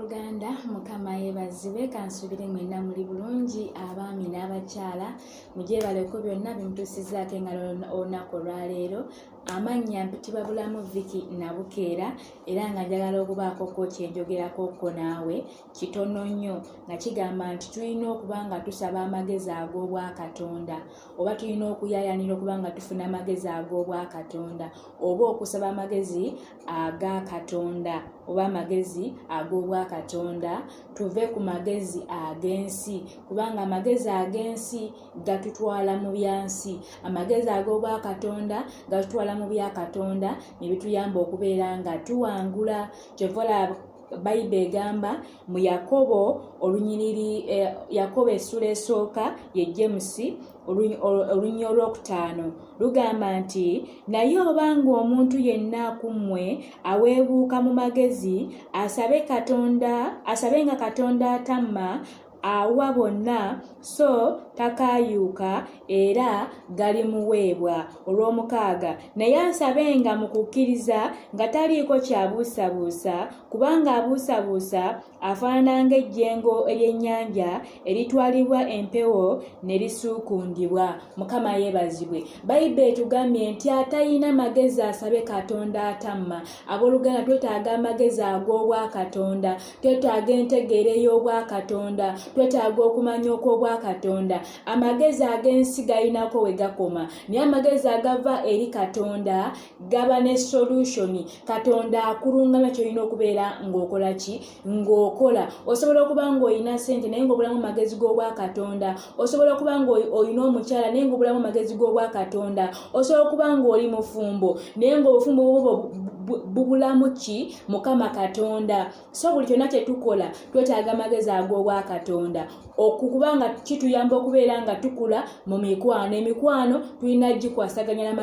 Abooluganda Mukama yeebazibwe kansubire mwenna muli bulungi abaami n'abakyala mujeebaleko byonna bimutuusizzaako engalo olunaku olwaleero. Amannya mpitibwa Bulamu Vicky Nabukeera era nga njagala okubaako kyenjogerako naawe kitono nnyo nga kigamba nti tulina okuba nga tusaba amagezi ag'Obwakatonda oba tulina okuyaayanira okuba nga tufuna amagezi ag'Obwakatonda oba okusaba amagezi aga Katonda oba amagezi ag'Obwakatonda tuve ku magezi ag'ensi kubanga amagezi ag'ensi gatutwala mu byansi, amagezi ag'Obwakatonda gatutwala mu bya Katonda ne bituyamba okubeera nga tuwangula. Kyova Bayibuli egamba mu Yakobo olunyiriri Yakobo essula esooka ye James olunya olwokutaano lugamba nti naye obanga omuntu yenna kummwe aweebuuka mu magezi asabenga Katonda atamma awa bonna so takayuuka era galimuweebwa. Olw'omukaaga naye asabenga mu kukkiriza nga taliiko kyabuusabuusa kubanga abuusabuusa afaanana ng'ejjengo ery'ennyanja eritwalibwa empewo ne lisuukundibwa. Mukama yeebazibwe. Bayibuli etugambye nti atalina magezi asabe Katonda atamma. Abooluganda twetaaga amagezi ag'Obwakatonda, twetaaga entegeera ey'Obwakatonda, twetaaga okumanya okw'Obwakatonda. Amagezi ag'ensi galinako we gakoma naye amagezi agava eri Katonda gaba ne solution. Katonda akulungamya kyolina okubeera ng'okola ki? Ng'okola. Osobola okuba ng'olina ssente naye ng'obulamu magezi g'Obwakatonda. Osobola okuba ng'olina omukyala naye ng'obulamu magezi g'Obwakatonda. Osobola okuba ng'oli mufumbo naye ng'obufumbo bwo bubulamu ki? Mukama Katonda. So buli kyonna kye tukola twetaaga amagezi ag'Obwakatonda okubanga kituyamba okubeera nga tukula mu mikwano. Emikwano tulina gikwasaganya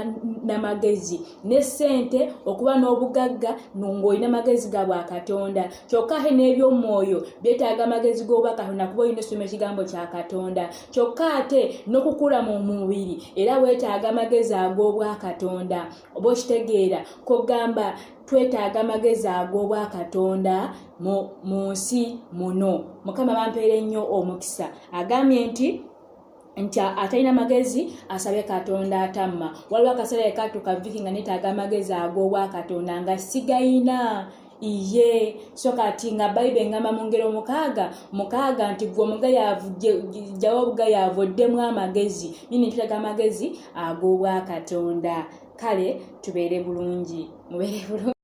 n'amagezi ne ssente okuba n'obugagga ng'olina amagezi ga Bwakatonda. Kyokka ate n'ebyomwoyo byetaaga amagezi g'Obwakatonda kuba olina esoma ekigambo kya Katonda. Kyokka ate n'okukula mu mubiri era weetaaga amagezi ag'Obwakatonda. Oba okitegeera kogamba twetaaga amagezi ag'Obwakatonda mu nsi muno. Mukama bampeere nnyo omukisa. Agambye nti atalina magezi asabe Katonda atamma. Waliwo akaseera ekatuuka Vicky nga neetaaga amagezi ag'Obwakatonda nga sigayina iye so kati nga Bayibuli engamba mu ngero mukaaga nti gwe omugayaavu jjawo obugayaavu oddemu amagezi. Nini twetaaga amagezi ag'Obwakatonda. Kale tubeere bulungi, mubeere bulungi.